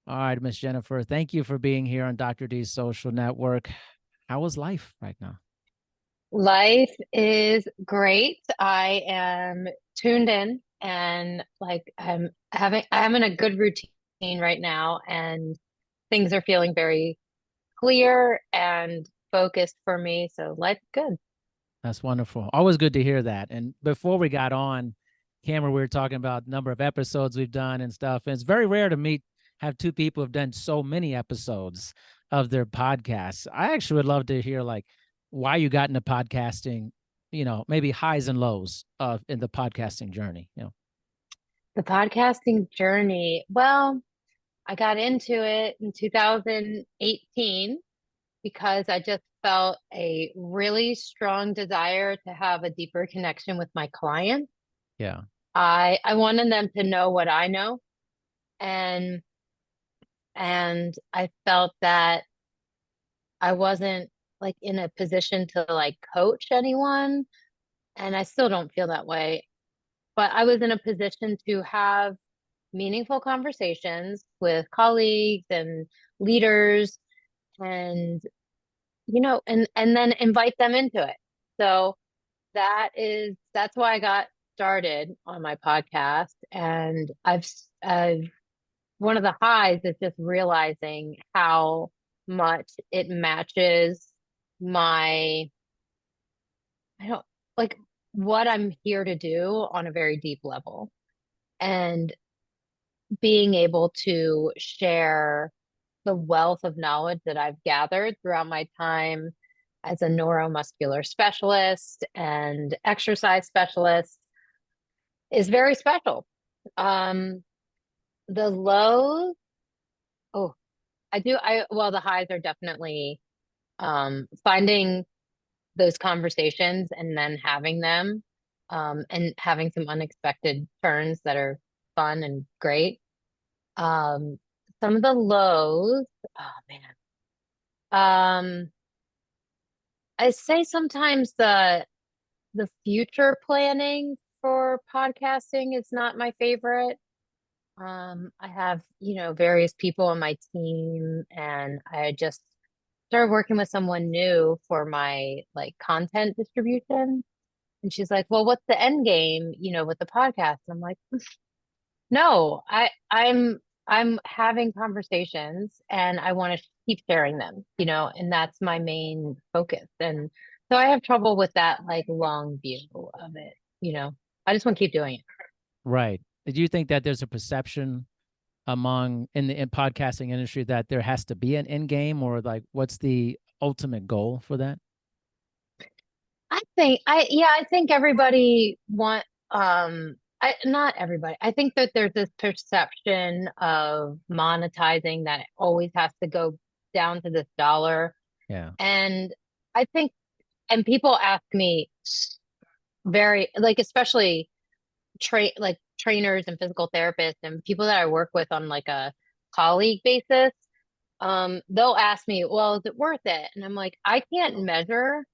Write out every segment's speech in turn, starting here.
All right, Miss Jennifer, thank you for being here on Dr. D's social network. How is life right now? Life is great. I am tuned in and like I'm in a good routine right now and things are feeling very clear and focused for me. So life's good. That's wonderful. Always good to hear that. And before we got on camera, we were talking about number of episodes we've done and stuff. And it's very rare to have two people who've done so many episodes of their podcasts. I actually would love to hear like why you got into podcasting, maybe highs and lows of in the podcasting journey. The podcasting journey. Well, I got into it in 2018 because I just felt a really strong desire to have a deeper connection with my clients. Yeah. I wanted them to know what I know, and I felt that I wasn't like in a position to like coach anyone, and I still don't feel that way, but I was in a position to have meaningful conversations with colleagues and leaders and and then invite them into it. So that's why I got started on my podcast, and I've one of the highs is just realizing how much it matches my, I don't like what I'm here to do on a very deep level. And being able to share the wealth of knowledge that I've gathered throughout my time as a neuromuscular specialist and exercise specialist is very special. Um, the lows, oh, well, the highs are definitely finding those conversations and then having them and having some unexpected turns that are fun and great. Um, some of the lows, oh man. I say sometimes the future planning for podcasting is not my favorite. I have, various people on my team, and I just started working with someone new for my like content distribution. And she's like, "Well, what's the end game, with the podcast?" And I'm like, "No, I'm having conversations and I want to keep sharing them, and that's my main focus." And so I have trouble with that like long view of it. I just want to keep doing it. Right. Do you think that there's a perception among in podcasting industry that there has to be an end game, or like what's the ultimate goal for that? I think everybody not everybody. I think that there's this perception of monetizing that it always has to go down to this dollar. Yeah. And I think, and people ask me very, like, especially trainers and physical therapists and people that I work with on like a colleague basis. They'll ask me, well, is it worth it? And I'm like, I can't measure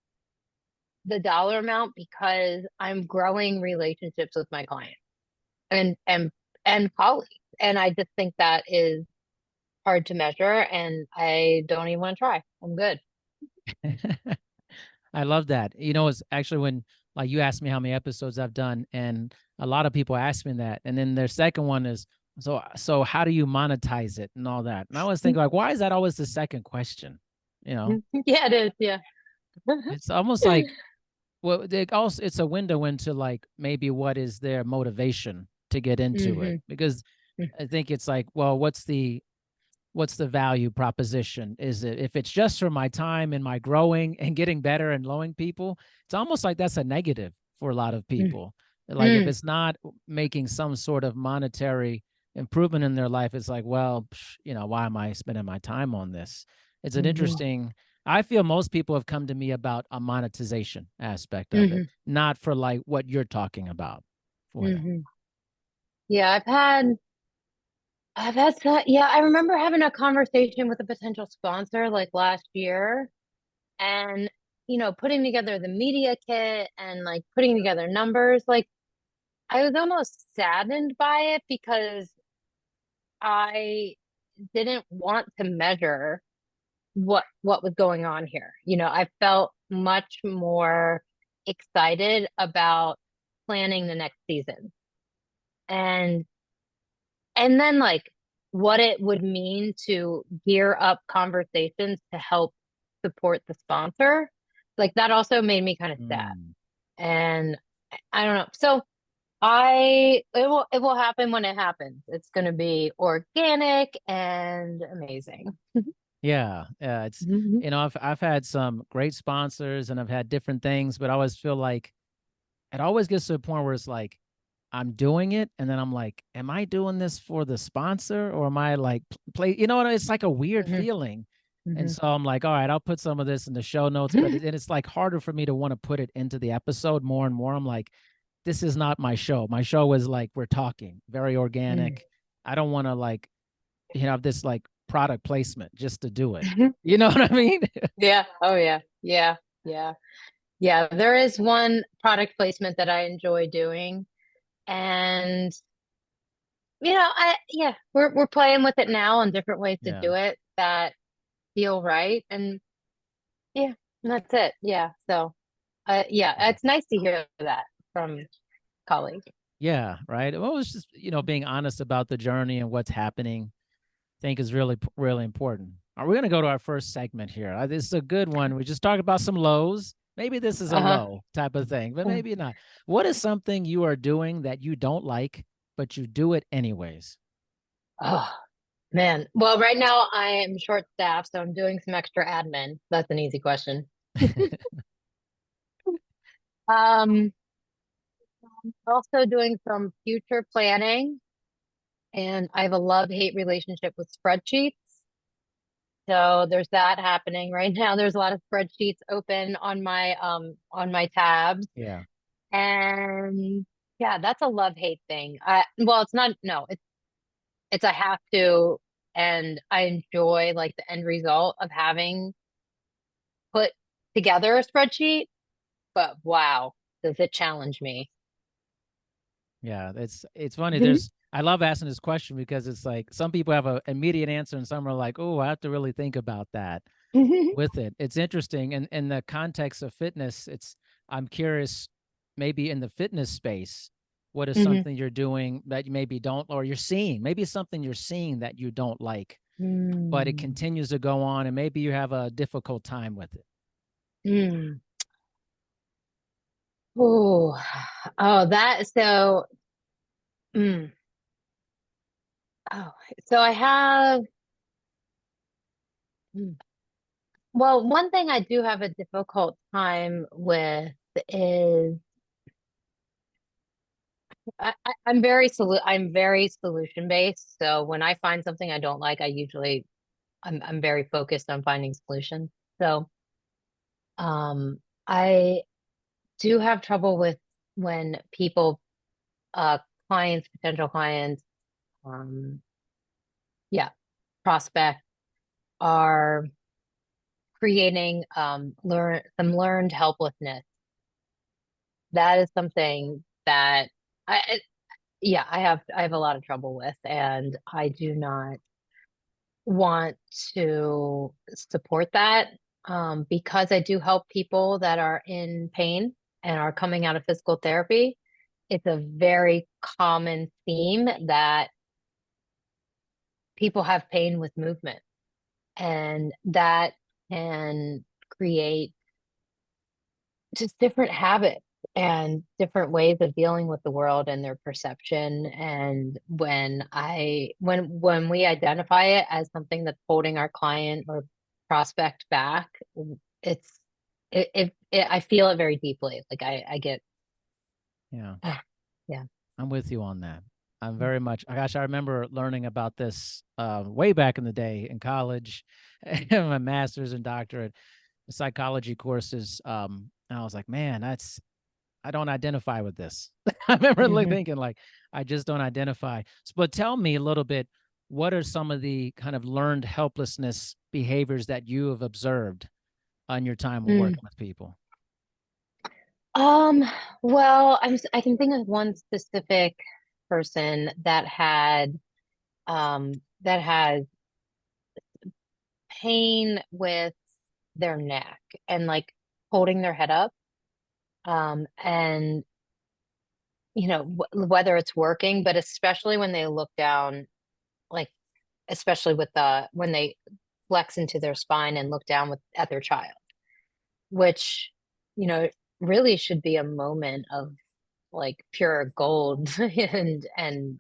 the dollar amount because I'm growing relationships with my clients and colleagues. And I just think that is hard to measure and I don't even want to try. I'm good. I love that. It's actually when like you asked me how many episodes I've done, and a lot of people ask me that. And then their second one is, so how do you monetize it and all that? And I always think like, why is that always the second question? You know, Yeah, it is. Yeah. it's almost like, well, it's a window into like maybe what is their motivation to get into it, hmm because I think it's like, well, what's the value proposition? Is it, if it's just for my time and my growing and getting better and knowing people, it's almost like that's a negative for a lot of people. Like if Mm-hmm. it's not making some sort of monetary improvement in their life, it's like, well, why am I spending my time on this? It's an interesting, I feel most people have come to me about a monetization aspect of it, hmm not for like what you're talking about for that. hmm Yeah, yeah, I remember having a conversation with a potential sponsor like last year and, putting together the media kit and like putting together numbers. Like I was almost saddened by it because I didn't want to measure what was going on here. I felt much more excited about planning the next season. And then like what it would mean to gear up conversations to help support the sponsor. Like that also made me kind of sad. Mm. And I don't know. So it will happen when it happens. It's going to be organic and amazing. Yeah, yeah. It's Mhm. I've had some great sponsors and I've had different things, but I always feel like it always gets to a point where it's like I'm doing it, and then I'm like, am I doing this for the sponsor or am I like play? You know what? It's like a weird Mhm. feeling, and Mhm. so I'm like, all right, I'll put some of this in the show notes, but it's like harder for me to want to put it into the episode more and more. I'm like, this is not my show. My show is like we're talking, very Mhm. organic. I don't want to like have this like product placement just to do it. You know what I mean? Yeah. Oh yeah. Yeah. Yeah. Yeah. There is one product placement that I enjoy doing. And we're playing with it now on different ways to Yeah. do it that feel right. And yeah, that's it. Yeah. So yeah, it's nice to hear that from colleagues. Yeah, right. Well, it's just, being honest about the journey and what's happening, I think is really, really important. Are we going to go to our first segment here? This is a good one. We just talked about some lows. Maybe this is a Uh-huh. low type of thing, but maybe not. What is something you are doing that you don't like, but you do it anyways? Oh man. Well, right now I am short staffed, so I'm doing some extra admin. That's an easy question. Um, Also doing some future planning, and I have a love-hate relationship with spreadsheets. So there's that happening right now. There's a lot of spreadsheets open on my tabs. Yeah. And yeah, that's a love-hate thing. Well, it's not, no, it's I have to, and I enjoy like the end result of having put together a spreadsheet, but wow, does it challenge me? Yeah, it's funny. I love asking this question because it's like some people have an immediate answer and some are like, "Oh, I have to really think about that." With it. It's interesting. And in the context of fitness, I'm curious, maybe in the fitness space, what is Hmm. something you're doing that you maybe don't, or you're seeing, maybe something you're seeing that you don't like, but it Mm. continues to go on and maybe you have a difficult time with it. Mm. Oh, oh, that so. Mm. Oh, so I have. mm. Well, one thing I do have a difficult time with is I'm very solution based. So when I find something I don't like, I'm very focused on finding solutions. So I do have trouble with when people, uh clients, potential clients, um yeah, prospects are creating learned helplessness. That is something that yeah, I have a lot of trouble with, and I do not want to support that, because I do help people that are in pain and are coming out of physical therapy. It's a very common theme that people have pain with movement, and that can create just different habits and different ways of dealing with the world and their perception. And when we identify it as something that's holding our client or prospect back, it's I feel it very deeply. Like I get Yeah. yeah. I'm with you on that. I'm very much, gosh, I remember learning about this way back in the day in college, my master's and doctorate psychology courses. And I was like, man, I don't identify with this. I remember Mhm. thinking like, I just don't identify. But tell me a little bit, what are some of the kind of learned helplessness behaviors that you have observed on your time of Mm. working with people? Um, well, I can think of one specific person that had that has pain with their neck and like holding their head up. And whether it's working, but especially when they look down, like especially with when they flex into their spine and look down at their child, which you know really should be a moment of like pure gold and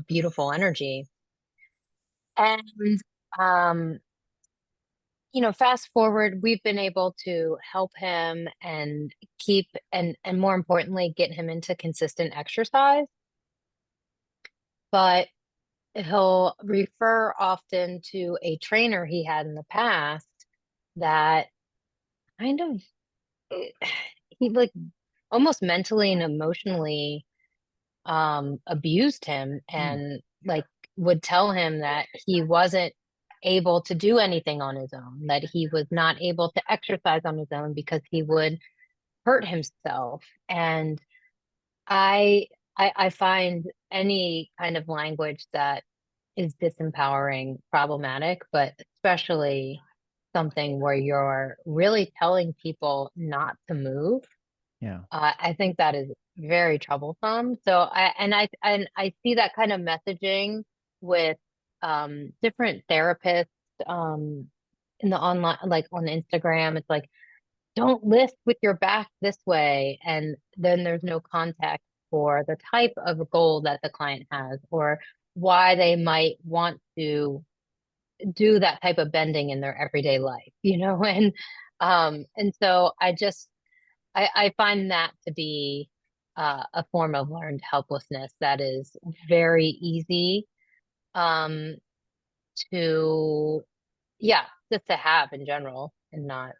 beautiful energy. And um fast forward, we've been able to help him and keep and more importantly, get him into consistent exercise. But he'll refer often to a trainer he had in the past that kind of he like almost mentally and emotionally abused him Hmm. and like would tell him that he wasn't able to do anything on his own, that he was not able to exercise on his own because he would hurt himself. And I I find any kind of language that is disempowering problematic, but especially something where you're really telling people not to move. Yeah. I think that is very troublesome. So I see that kind of messaging with different therapists um in the online, like on Instagram. It's like, don't lift with your back this way, and then there's no context for the type of goal that the client has or why they might want to do that type of bending in their everyday life, and so I find that to be a form of learned helplessness that is very easy um, to, yeah, just to have in general and not,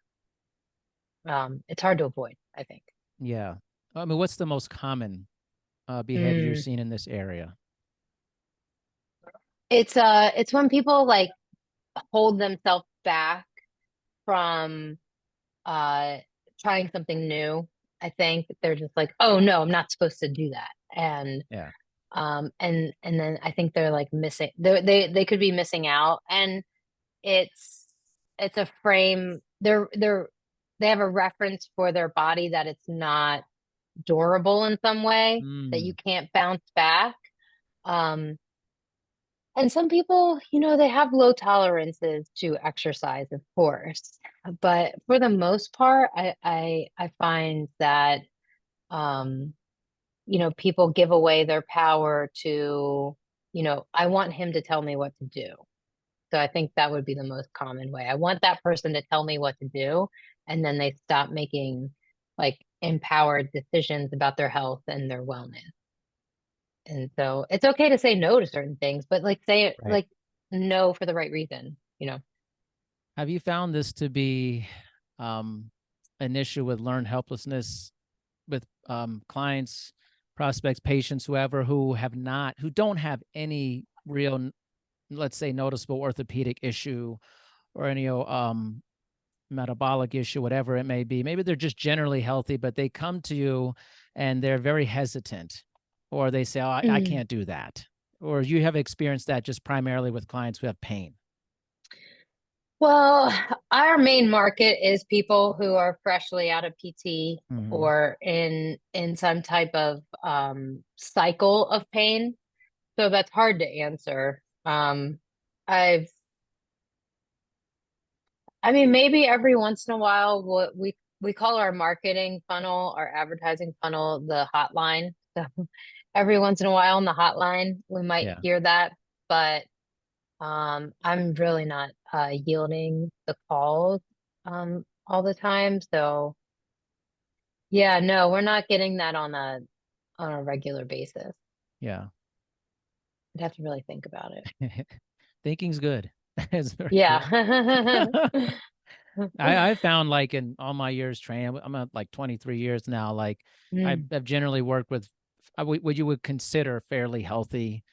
it's hard to avoid, I think. Yeah. I mean, what's the most common behavior you're Mm. seeing in this area? It's when people like hold themselves back from uh, trying something new. I think they're just like, oh no, I'm not supposed to do that. Yeah. And then I think they're like missing they could be missing out, and it's it's a frame, they have a reference for their body that it's not durable in some way, that you Mm. can't bounce back. um and some people, they have low tolerances to exercise, of course, but for the most part, I find that um people give away their power to, I want him to tell me what to do. So I think that would be the most common way. I want that person to tell me what to do, and then they stop making like empowered decisions about their health and their wellness. And so it's okay to say no to certain things, but like say it Right. like no for the right reason. Have you found this to be um, an issue with learned helplessness with clients, prospects, patients, whoever who don't have any real, let's say, noticeable orthopedic issue or any metabolic issue, whatever it may be. Maybe they're just generally healthy, but they come to you and they're very hesitant, or they say, "Oh, I Mm. can't do that," or you have experienced that just primarily with clients who have pain. Well, our main market is people who are freshly out of PT Hmm. or in some type of cycle of pain. So that's hard to answer. I've I mean, maybe every once in a while, what we call our marketing funnel, our advertising funnel, the hotline. So every once in a while on the hotline, we might Yeah. hear that, but I'm really not yielding the calls all the time. So yeah, no, we're not getting that on a regular basis. Yeah. I'd have to really think about it. Thinking's good. It's very good. Yeah. I found like in all my years training, I'm at like 23 years now. Like Mm, I've generally worked with what you would consider fairly healthy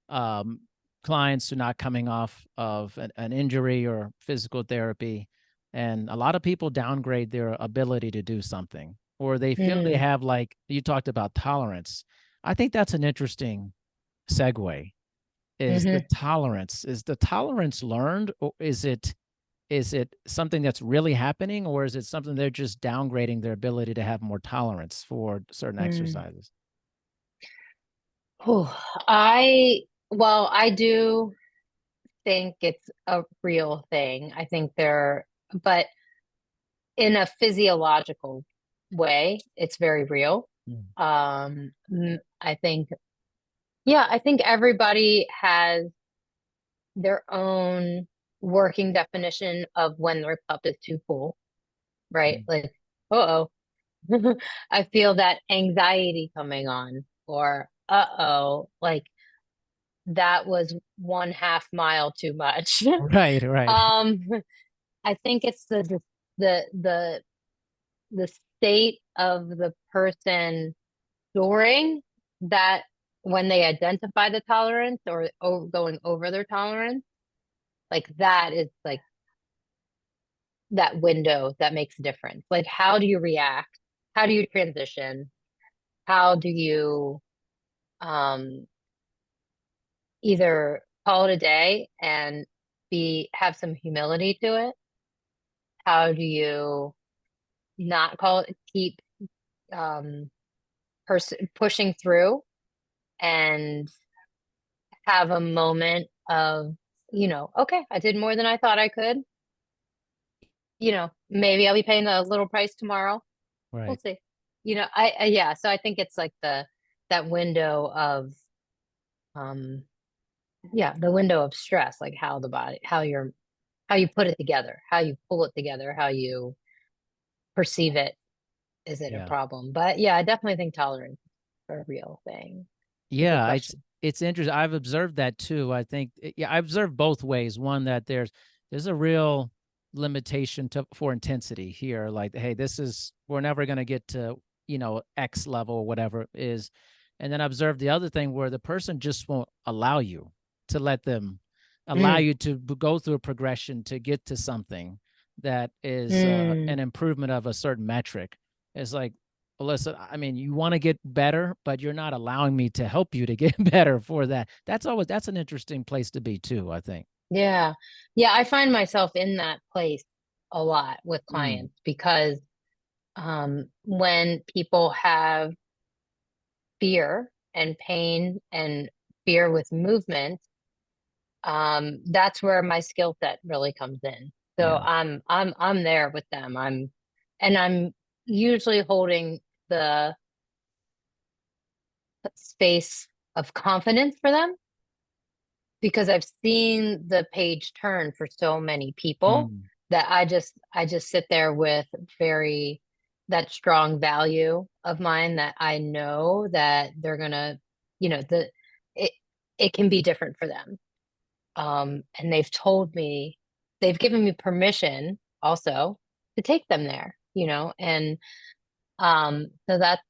um, clients who are not coming off of an injury or physical therapy. And a lot of people downgrade their ability to do something, or they feel they mm, have, like you talked about, tolerance. I think that's an interesting segue. Is the hmm tolerance learned, or is it is it something that's really happening, or is it something they're just downgrading their ability to have more tolerance for certain Mm. exercises? Whew. I do think it's a real thing. I think but in a physiological way, it's very real. Mm. I think, yeah, I think everybody has their own working definition of when their cup is too full, right? Mm. Like, I feel that anxiety coming on, or like that was 1/2 mile too much. Right, right. Um, I think it's the the the state of the person during that, when they identify the tolerance, or going over their tolerance, like that is like that window that makes a difference. Like, how do you react? How do you transition? How do you um either call it a day and have some humility to it? How do you not call it, keep um pushing through and have a moment of, okay, I did more than I thought I could. Maybe I'll be paying a little price tomorrow. We'll Right. see. Yeah, so I think it's like that window of um yeah, the window of stress, like how the body, how you put it together, how you pull it together, how you perceive it. Is it a Yeah. problem? But yeah, I definitely think tolerance is a real thing. It's a good Yeah, question. it's interesting. I've observed that too. I think yeah, I observed both ways. One, that there's a real limitation for intensity here. Like, hey, this is we're never going to get to, X level or whatever it is. And then I observed the other thing where the person just won't allow you to let them allow Mm, you to go through a progression to get to something that is an mm, improvement of a certain metric. It's like, listen, I mean, you want to get better, but you're not allowing me to help you to get better for that. That's an interesting place to be too, I think. yeah. Yeah, I find myself in that place a lot with Mm, clients because when people have fear and pain and fear with movement, that's where my skill set really comes in. So yeah. I'm there with them. I'm usually holding the space of confidence for them because I've seen the page turn for so many people Mm, that I just sit there with very that strong value of mine, that I know that they're gonna, the it it can be different for them. And they've given me permission also to take them there, and so that's,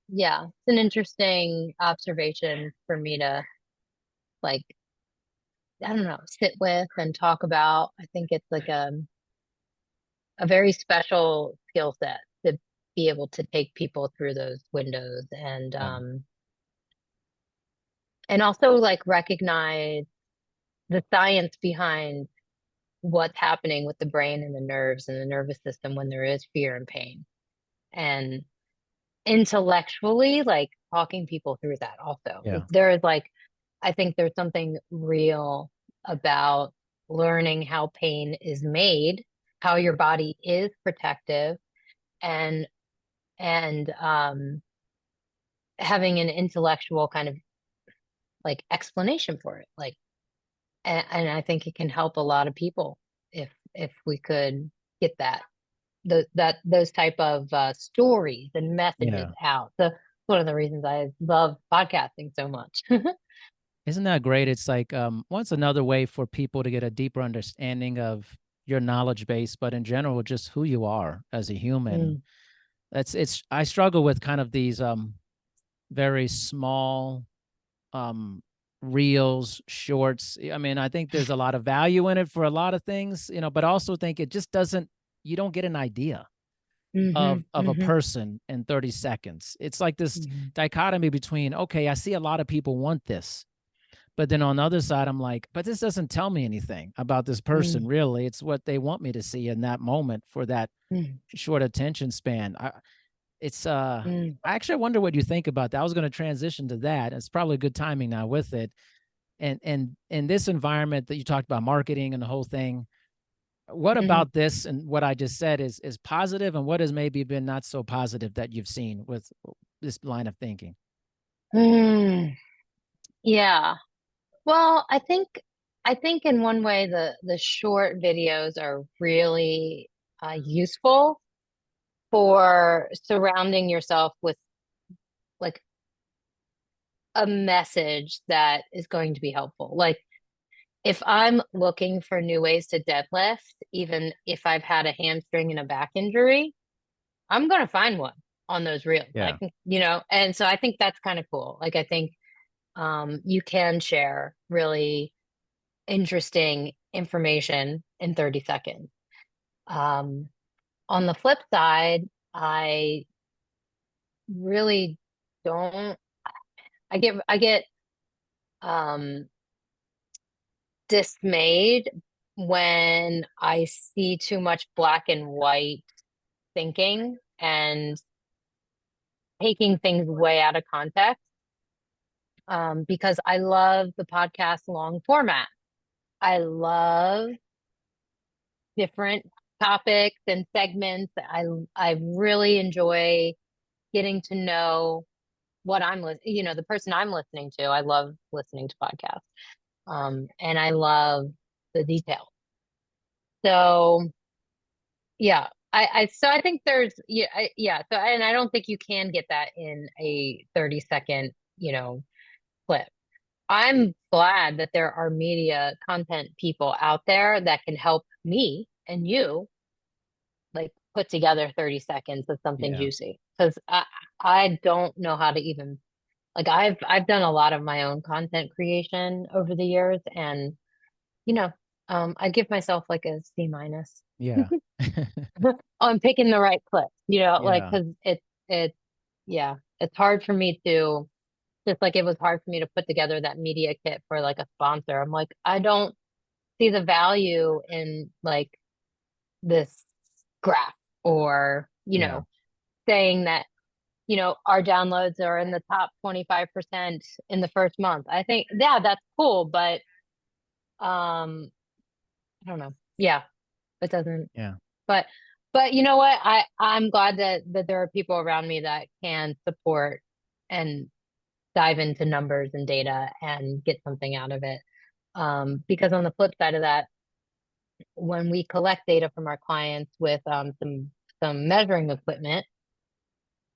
yeah, it's an interesting observation for me to, like, I don't know, sit with and talk about. I think it's like a very special skill set to be able to take people through those windows, yeah. and also like recognize the science behind what's happening with the brain and the nerves and the nervous system when there is fear and pain. And intellectually, like talking people through that also. Yeah. There is like, I think there's something real about learning how pain is made, how your body is protective, and and having an intellectual kind of like explanation for it. Like, and I think it can help a lot of people if we could get those type of stories and messages Yeah. out. So one of the reasons I love podcasting so much. Isn't that great? It's like what's another way for people to get a deeper understanding of your knowledge base, but in general, just who you are as a human. Mm, It's I struggle with kind of these very small um reels, shorts. I mean, I think there's a lot of value in it for a lot of things, but also think it just doesn't you don't get an idea hmm of a hmm person in 30 seconds. It's like this hmm dichotomy between, okay, I see a lot of people want this, But then on the other side, I'm like, but this doesn't tell me anything about this person, Mm, really. It's what they want me to see in that moment for that mm, short attention span. It's mm, I actually wonder what you think about that. I was going to transition to that. It's probably good timing now with it. And in this environment that you talked about, marketing and the whole thing, what mhm. about this and what I just said is positive, and what has maybe been not so positive that you've seen with this line of thinking? Mm, yeah. Well, I think in one way the short videos are really useful for surrounding yourself with like a message that is going to be helpful. Like if I'm looking for new ways to deadlift, even if I've had a hamstring and a back injury, I'm going to find one on those reels. Yeah. And so I think that's kind of cool. Like I think you can share really interesting information in 30 seconds. Um, on the flip side, I really don't, I get um, dismayed when I see too much black and white thinking and taking things way out of context. Because I love the podcast long format. I love different topics and segments. I really enjoy getting to know the person I'm listening to. I love listening to podcasts. And I love the details. So yeah, so I think there's yeah. So and I don't think you can get that in a 30-second, clip. I'm glad that there are media content people out there that can help me and you like put together 30 seconds of something Yeah. juicy because I don't know how to even like I've done a lot of my own content creation over the years and you know I give myself like a C minus Yeah. on picking the right clip, like Yeah. because it's yeah, it's hard for me to just like it was hard for me to put together that media kit for like a sponsor. I'm like, I don't see the value in like this graph or, Yeah. saying that, our downloads are in the top 25% in the first month. I think, yeah, that's cool, but I don't know. Yeah, it doesn't, Yeah. but you know what? I'm glad that there are people around me that can support and dive into numbers and data and get something out of it. Because on the flip side of that, when we collect data from our clients with some measuring equipment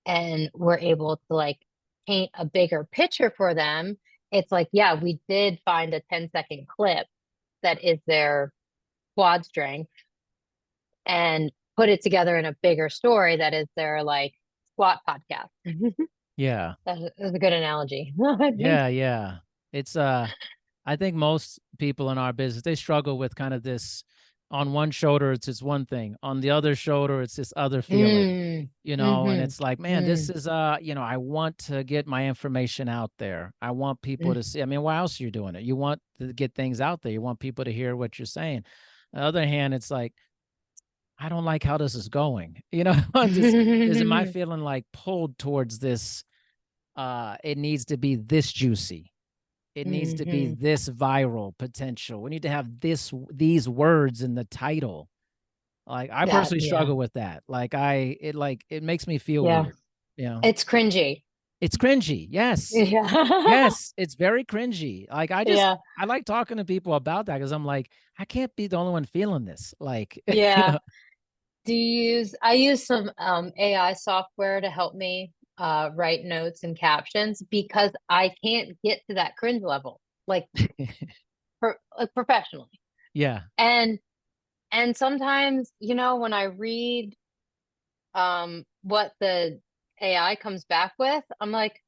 and we're able to like paint a bigger picture for them, it's like, yeah, we did find a 10-second clip that is their quad strength and put it together in a bigger story that is their like squat podcast. Yeah. That's a good analogy. I think. Yeah. Yeah. It's I think most people in our business, they struggle with kind of this, on one shoulder it's this one thing, on the other shoulder it's this other feeling, Mm, and mm-hmm, it's like, man, this mm, is I want to get my information out there. I want people mm, to see. I mean, why else are you doing it? You want to get things out there. You want people to hear what you're saying. On the other hand, it's like, I don't like how this is going. Just is am I mm. feeling like pulled towards this? It needs to be this juicy. It needs to be Mhm. this viral potential. We need to have these words in the title. Like I That, personally yeah, struggle with that. It makes me feel yeah. weird. You know, It's cringy. it's cringy. Yes. Yeah. Yes, it's very cringy. Like Yeah. I like talking to people about that because I'm like, I can't be the only one feeling this. Like, Yeah. I use some AI software to help me write notes and captions because I can't get to that cringe level, like like professionally. yeah. And sometimes, when I read what the AI comes back with, I'm like,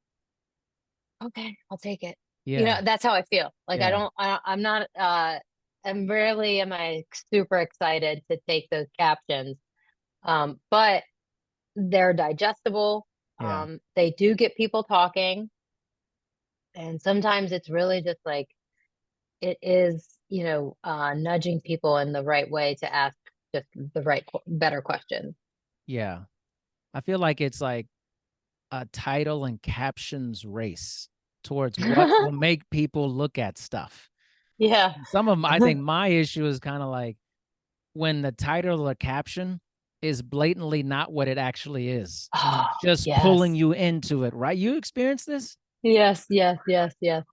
okay, I'll take it. Yeah. That's how I feel. Like I Yeah. don't, I'm not, I'm rarely am I super excited to take those captions. But they're digestible. Yeah. They do get people talking. And sometimes it's really just like it is, nudging people in the right way to ask just the right, better questions. Yeah. I feel like it's like a title and captions race towards what will make people look at stuff. Yeah. Some of I think my issue is kind of like when the title or caption is blatantly not what it actually is, and Oh, it's just pulling yes. you into it, right? You experience this? Yes, yes, yes, yes.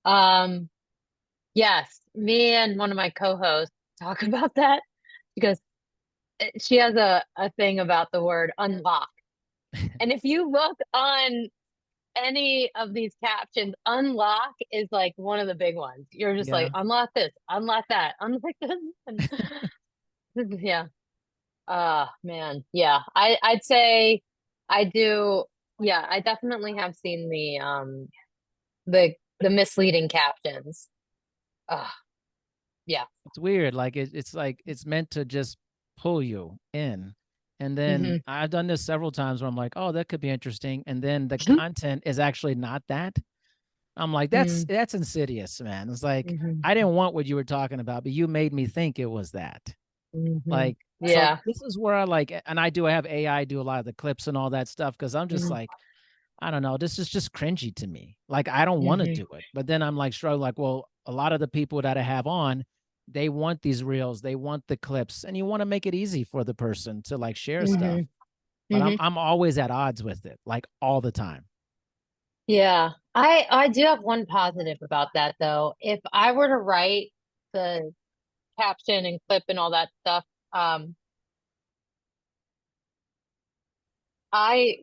Um, yes, me and one of my co-hosts talk about that because she has a thing about the word unlock. And if you look on any of these captions, unlock is like one of the big ones. You're just like, Yeah. unlock this, unlock that, unlock this. And yeah. Man. Yeah. I'd say I do. Yeah, I definitely have seen the misleading captions. Uh, yeah. It's weird. Like it's like it's meant to just pull you in. And then Hmm. I've done this several times where I'm like, oh, that could be interesting. And then the content is actually not that. I'm like, Mm-hmm. that's insidious, man. It's like Hmm. I didn't want what you were talking about, but you made me think it was that. Hmm. Like, so Yeah. this is where I like, and I have AI do a lot of the clips and all that stuff because I'm just Hmm. like, I don't know, this is just cringy to me. Like, I don't want to Hmm. do it. But then I'm like, struggling, like, well, a lot of the people that I have on, they want these reels, they want the clips, and you want to make it easy for the person to like share stuff. Hmm. But Hmm. I'm always at odds with it, like all the time. Yeah. I do have one positive about that though. If I were to write the caption and clip and all that stuff, um, it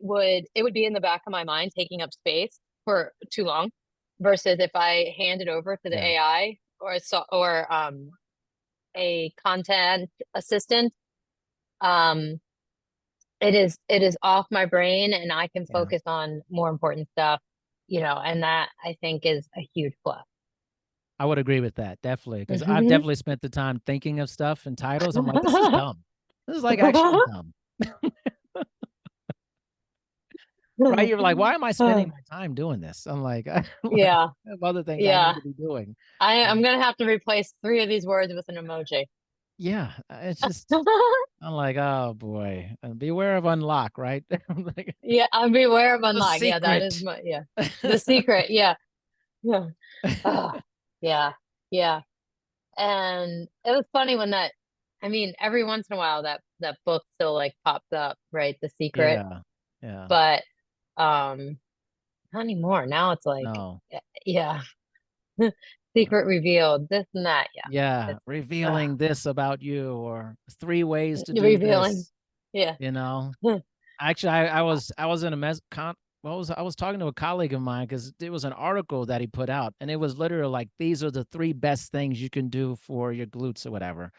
would be in the back of my mind taking up space for too long versus if I hand it over to the Yeah. AI or a content assistant. Um, it is off my brain and I can Yeah. focus on more important stuff, and that I think is a huge plus. I would agree with that, definitely, because I've Hmm. definitely spent the time thinking of stuff and titles. I'm like, this is dumb. This is like actually dumb. Right? You're like, why am I spending my time doing this? I'm like, I Yeah, have other things I need yeah. to be doing. I'm And gonna have to replace three of these words with an emoji. yeah, it's just I'm like, oh boy, and beware of unlock, right? I'm like, Yeah, I'm beware of the unlock. Yeah, that is secret. yeah. The secret. Yeah. Yeah. Oh, yeah. Yeah. And it was funny when I mean, every once in a while that book still like pops up, right? The Secret. Yeah, yeah. But um not anymore. Now it's like No, yeah. no. Secret revealed, this and that. Yeah. Yeah, It's revealing this about you, or 3 ways to do revealing. this. Yeah. You know, actually, I was in a I was talking to a colleague of mine because it was an article that he put out, and it was literally like these are the 3 best things you can do for your glutes or whatever.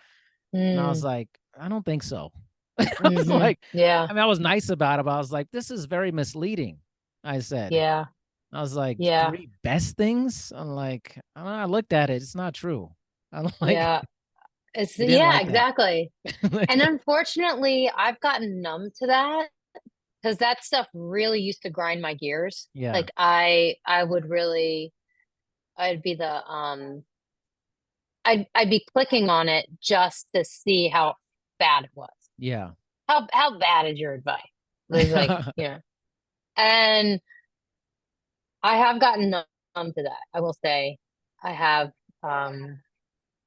And I was Mm, like, I don't think so. I was hmm. like, Yeah. I mean, I was nice about it, but I was like, this is very misleading. I said, Yeah. I was like, Yeah. 3 best things. I'm like, I looked at it. It's not true. I'm like, Yeah. It's he didn't yeah, like that. exactly. And unfortunately, I've gotten numb to that because that stuff really used to grind my gears. Yeah, Like I would really I'd be the I'd be clicking on it just to see how bad it was. yeah. How bad is your advice? It was like, And I have gotten numb to that. I will say I have um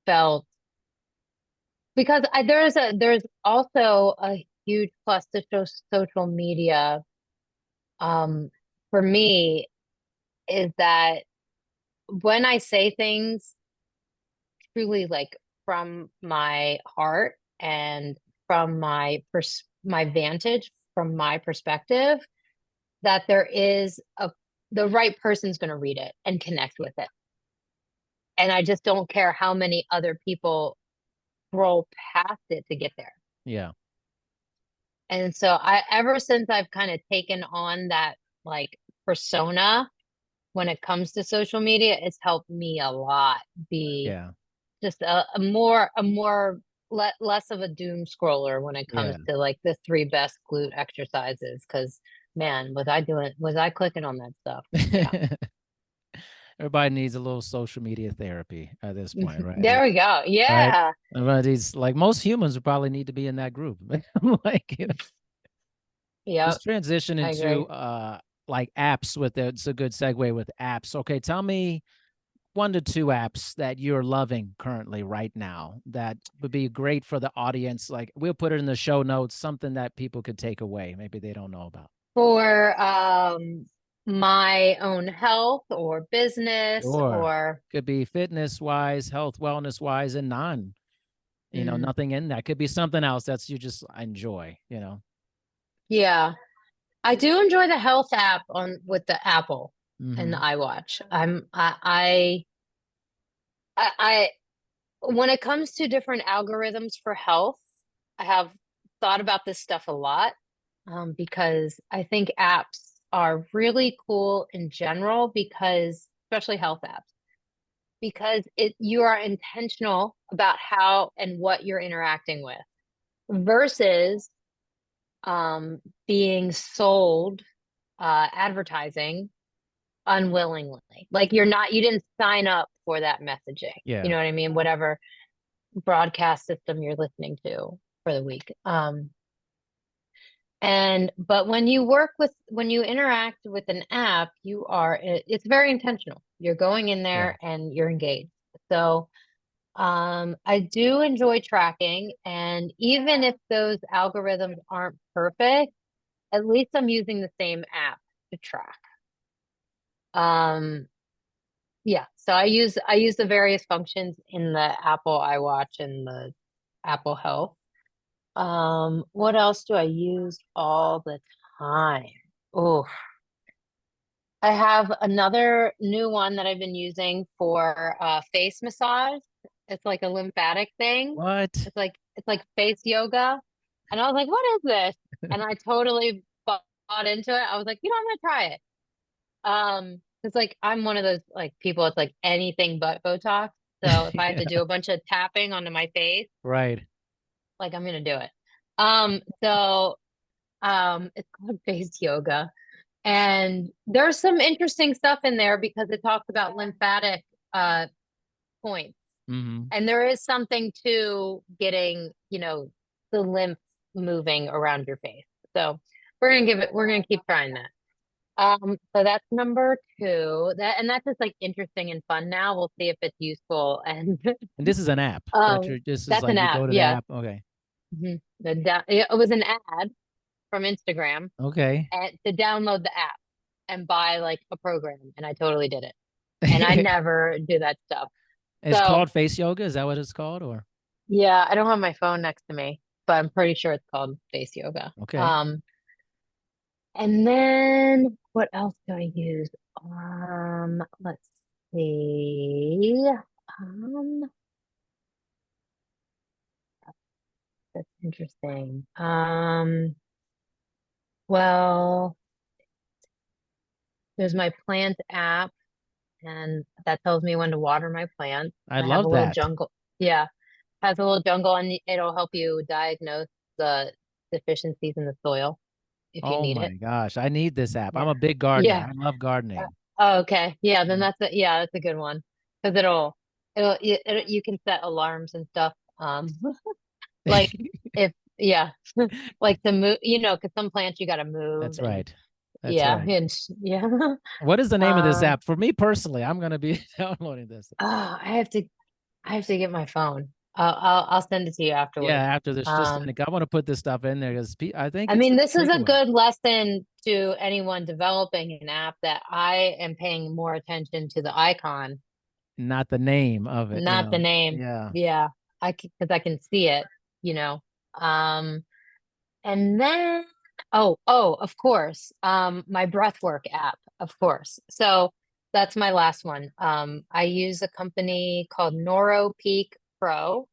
felt because there's also a huge plus to social media um for me is that when I say things truly like from my heart and from my vantage from my perspective that there is a the right person's going to read it and connect with it, and I just don't care how many other people scroll past it to get there. Yeah, And so I ever since I've kind of taken on that like persona when it comes to social media, it's helped me a lot be yeah, just a more less of a doom scroller when it comes yeah. to like the three best glute exercises. Cause man, was I clicking on that stuff? Yeah. Everybody needs a little social media therapy at this point, right? There we go. Right. Yeah. Everybody's like, most humans would probably need to be in that group. Like, let's Yep. transition I into agree. like apps with it. It's a good segue with apps. Okay, tell me 1 to 2 apps that you're loving currently right now that would be great for the audience. Like, we'll put it in the show notes, something that people could take away. Maybe they don't know about. For my own health or business Sure. or Could be fitness wise, health, wellness wise, and mm, nothing in that. Could be something else that's you just enjoy. yeah. I do enjoy the health app on with the Apple and the Mm-hmm. iWatch. I when it comes to different algorithms for health, I have thought about this stuff a lot, because I think apps are really cool in general because, especially health apps, because you are intentional about how and what you're interacting with versus being sold advertising unwillingly. Like you didn't sign up for that messaging. You Yeah. know what I mean? Whatever broadcast system you're listening to for the week. But when you interact with an app, it's very intentional. You're going in Yeah. there and you're engaged. So I do enjoy tracking, and even if those algorithms aren't perfect, at least I'm using the same app to track. Um, yeah, so I use the various functions in the Apple iWatch and the Apple Health. What else do I use all the time? Oh, I have another new one that I've been using for face massage. It's like a lymphatic thing. What? It's like face yoga. And I was like, what is this? And I totally bought into it. I was like, I'm gonna try it. It's like I'm one of those like people, it's like anything but Botox. So if I had to Yeah. do a bunch of tapping onto my face, Right. like I'm gonna do it. So it's called face yoga. And there's some interesting stuff in there because it talks about lymphatic uh points. Mm-hmm. And there is something to getting, the lymph moving around your face. So we're gonna keep trying that. So that's number two. That's just like interesting and fun now. We'll see if it's useful. And And this is an app that you're. This is that's like an you app, go to the yeah. app. Okay. It was an ad from Instagram Okay. to download the app and buy like a program, and I totally did it. And I never do that stuff. It's So called face yoga. Is that what it's called? Or yeah, I don't have my phone next to me, but I'm pretty sure it's called face yoga. okay. And then what else do I use? Let's see. Um, that's interesting. Well, there's my plant app, and that tells me when to water my plants. I I have a love little that. jungle. Yeah, has a little jungle, and it'll help you diagnose the deficiencies in the soil if you Oh need my it. gosh, I need this app. I'm Yeah. a big gardener. Yeah. I love gardening. Oh, okay. Yeah, then that's a good one because you can set alarms and stuff. Like if yeah, like to move, because some plants you got to move That's and right. That's yeah, right. and yeah. What is the name of this Um, app? For me personally, I'm gonna be downloading this. oh, I have to get my phone. I'll send it to you Yeah, afterwards. after this, just Um, I want to put this stuff in there because I think I it's mean, a this is a takeaway. good lesson to anyone developing an app that I am paying more attention to the icon, Not the name of it, not the name. Yeah. Yeah, because I can see it, you know. Um, and then of course, my breathwork app, of course. So that's my last one. I use a company called NeuroPeak Pro,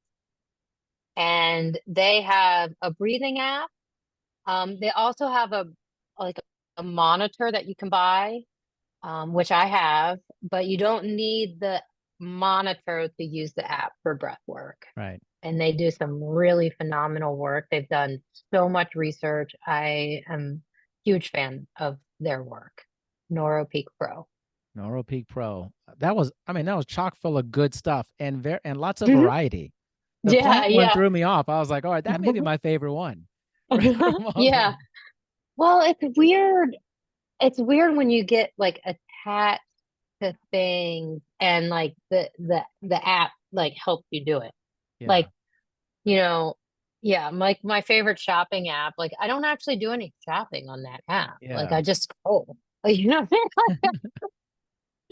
and they have a breathing app. They also have like a monitor that you can buy, which I have, but you don't need the monitor to use the app for breath work. Right. And they do some really phenomenal work. They've done so much research. I am a huge fan of their work. NeuroPeak Pro. Neuro Peak Pro. That was, I mean, that was chock full of good stuff and lots of Mhm. variety. The Yeah, plant one yeah. threw me off. I was like, all right, that may be my favorite one. Right from all Yeah. those. Well, it's weird. It's weird when you get like attached to things and like the app like helps you do it. Yeah. Like, you know, yeah, my favorite shopping app, like I don't actually do any shopping on that app. Like Yeah. I just scroll. Like, you know what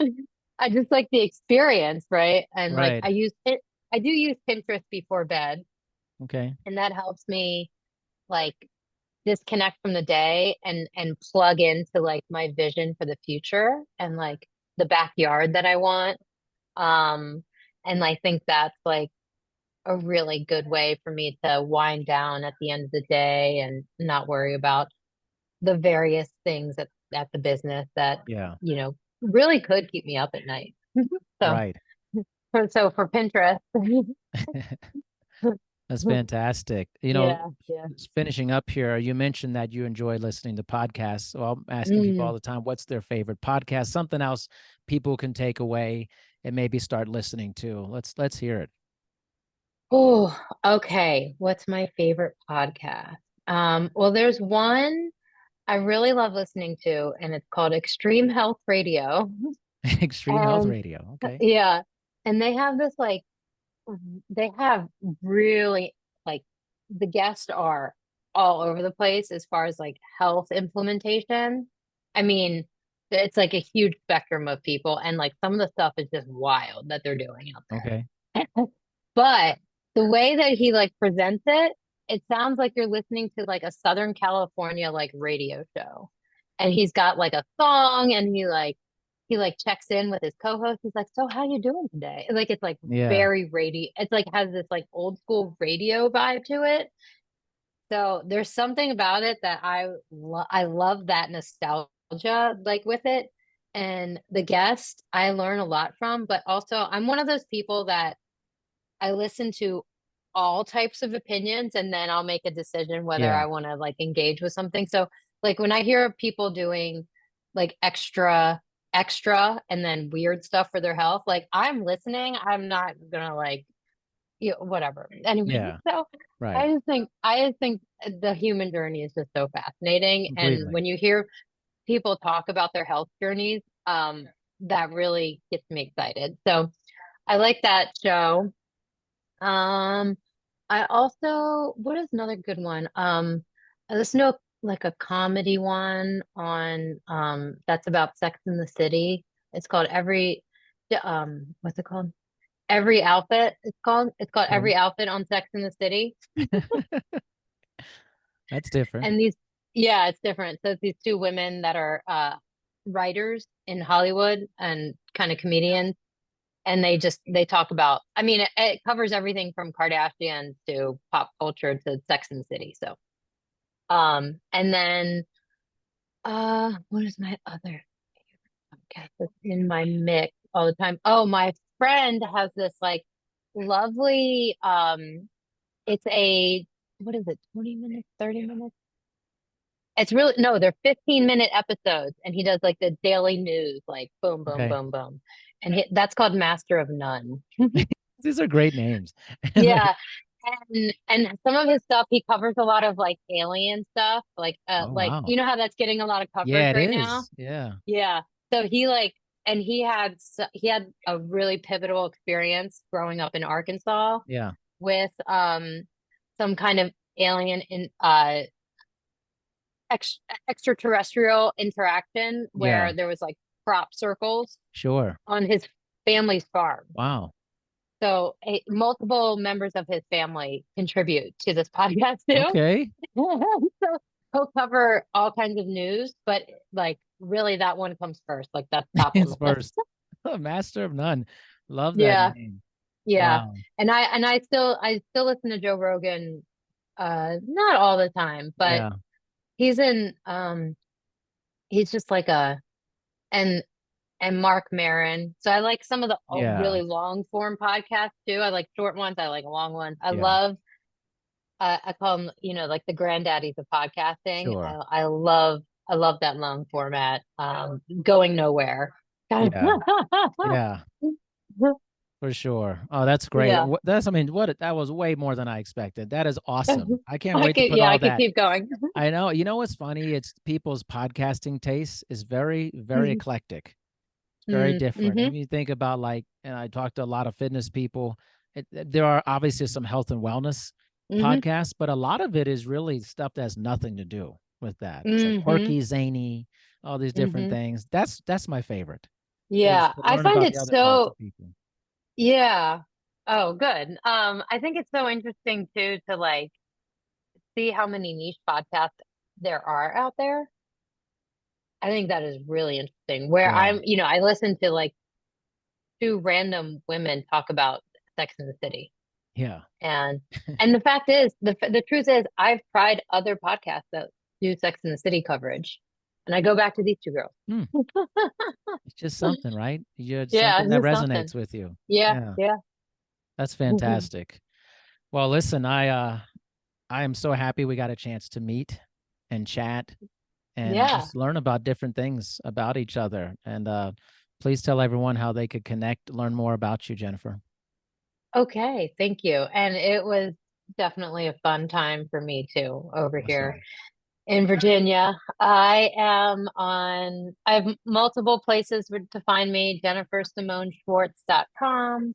I mean? I just like the experience, right? And like Right. I do use Pinterest before bed, Okay. and that helps me like disconnect from the day and plug into like my vision for the future and like the backyard that I want. Um, and I think that's like a really good way for me to wind down at the end of the day and not worry about the various things at the business that, Yeah. really could keep me up at night. So, Right. for Pinterest. That's fantastic. Yeah, yeah. Finishing up here, you mentioned that you enjoy listening to podcasts. So I'm asking people all Mm. the time, what's their favorite podcast? Something else people can take away and maybe start listening to. Let's hear it. Oh, okay. What's my favorite podcast? Well, there's one I really love listening to, and it's called Extreme Health Radio. Extreme Health And Radio. Okay. yeah, and they have really like the guests are all over the place as far as like health implementation. I mean, it's like a huge spectrum of people, and like some of the stuff is just wild that they're doing out Okay. there. But the way that he like presents it, it sounds like you're listening to like a Southern California like radio show. And he's got like a song and he like checks in with his co-host. He's like, "So how you doing today?" Like it's like Yeah. very radio. It's like has this like old school radio vibe to it. So there's something about it that I love that nostalgia like with it. And the guest I learn a lot from, but also I'm one of those people that I listen to all types of opinions and then I'll make a decision whether Yeah. I want to like engage with something. So like when I hear people doing like extra and then weird stuff for their health, like I'm listening. I'm not gonna like whatever. Anyway, Yeah. so Right. I just think the human journey is just so fascinating. And Completely. when you hear people talk about their health journeys, that really gets me excited. So I like that show. Um, I also, what is another good one? I listen to like a comedy one on that's about Sex in the City. It's called what's it called? Every Outfit. It's called Okay. Every Outfit on Sex in the City. That's different. And these yeah, it's different. So it's these two women that are writers in Hollywood and kind of comedians and they talk about it covers everything from Kardashians to pop culture to Sex and the City. So and then what is my other podcast that's in my mix all the time? Oh, my friend has this like lovely it's a what is it, 20 minutes, 30 minutes? It's really no, they're 15-minute episodes and he does like the daily news, like boom, boom, Okay. boom, boom. And that's called Master of None. These are great names. Like, Yeah. And some of his stuff he covers a lot of like alien stuff, oh like wow. you know how that's getting a lot of Yeah, coverage it right now? is. Yeah. Yeah. So he had a really pivotal experience growing up in Arkansas Yeah. with some kind of alien in extraterrestrial interaction Yeah. where there was like crop circles Sure. on his family's farm. Wow. So multiple members of his family contribute to this podcast too. Okay. So he'll cover all kinds of news, but like really that one comes first. Like that's top on It's the list. first. Master of None. Love that Yeah, name. yeah. Wow. And I still listen to Joe Rogan not all the time, but Yeah. he's in he's just like and and Mark Maron. So I like some of the Yeah. really long form podcasts too. I like short ones. I like long ones. Yeah. I call them, like the granddaddies of podcasting. Sure. I love that long format, going nowhere. Yeah. Yeah. For sure. Oh, that's great. Yeah. That's, I mean, that was way more than I expected. That is awesome. I can't I wait to could, put yeah, all I could that. keep going. I know. You know what's funny? It's people's podcasting taste is very, very eclectic. It's very different. Mm-hmm. And you think about like, and I talked to a lot of fitness people. There are obviously some health and wellness Mm-hmm. podcasts, but a lot of it is really stuff that has nothing to do with that. It's like Mm-hmm. quirky, zany, all these different Mm-hmm. things. That's my favorite, is Yeah. to I learn find about it the other parts so, of people. yeah. Oh, good. I think it's so interesting too to like see how many niche podcasts there are out there. I think that is really interesting. Where Yeah. I listen to like two random women talk about Sex in the City. Yeah. And the fact is, the truth is, I've tried other podcasts that do Sex in the City coverage, and I go back to these two girls. Hmm. It's just something, right? You're Yeah, something it's that just something. resonates with you. Yeah, Yeah. yeah. That's fantastic. Well, listen, I am so happy we got a chance to meet and chat and Yeah. just learn about different things about each other. And please tell everyone how they could connect, learn more about you, Jennifer. Okay, thank you. And it was definitely a fun time for me too over here Awesome. in Virginia. I have multiple places to find me, jennifersimoneschwartz.com,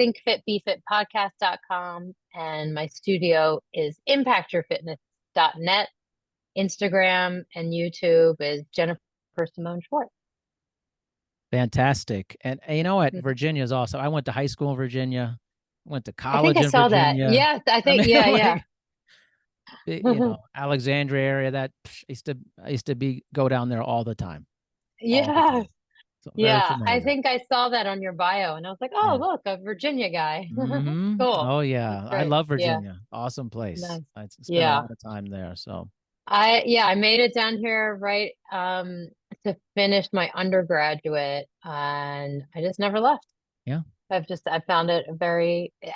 thinkfitbefitpodcast.com, and my studio is impactyourfitness.net. Instagram and YouTube is Jennifer Simone Schwartz. Fantastic. And you know what? Virginia is awesome. I went to high school in Virginia, went to I think college I in saw that. Virginia. Yes, I I think, mean, yeah, yeah. like, Alexandria area, that I used to be go down there all the Yeah, time. So very yeah. I familiar. think I saw that on your bio and I was like, oh, Yeah. look, a Virginia guy. Cool. Oh That's yeah. I great. love Yeah, Virginia. Awesome place. nice. I spent a Yeah. lot of time there. So I made it down here right to finish my undergraduate and I just never left. yeah. I found it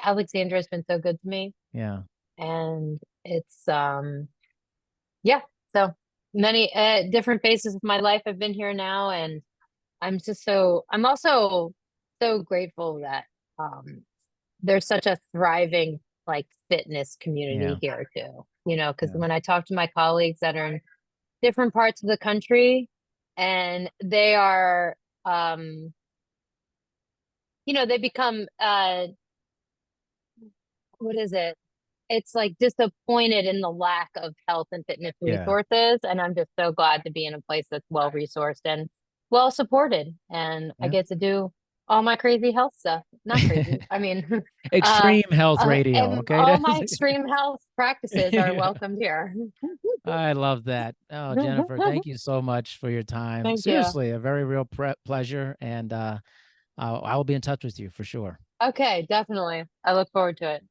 Alexandria has been so good to me Yeah. and it's yeah, so many different phases of my life I've been here now and I'm also so grateful that there's such a thriving like fitness community Yeah. here too. Because Yeah. when I talk to my colleagues that are in different parts of the country and they are they become what is it? It's like disappointed in the lack of health and fitness Yeah. resources. And I'm just so glad to be in a place that's well resourced and well supported. And I Yeah. get to do all my crazy health stuff. Not crazy. I mean, uh, Extreme health radio. and Okay. all my extreme health practices are Yeah. welcomed here. I love that. Oh, Jennifer, thank you so much for your time. Thank you. Seriously, a very real pleasure. And I will be in touch with you for sure. Okay, definitely. I look forward to it.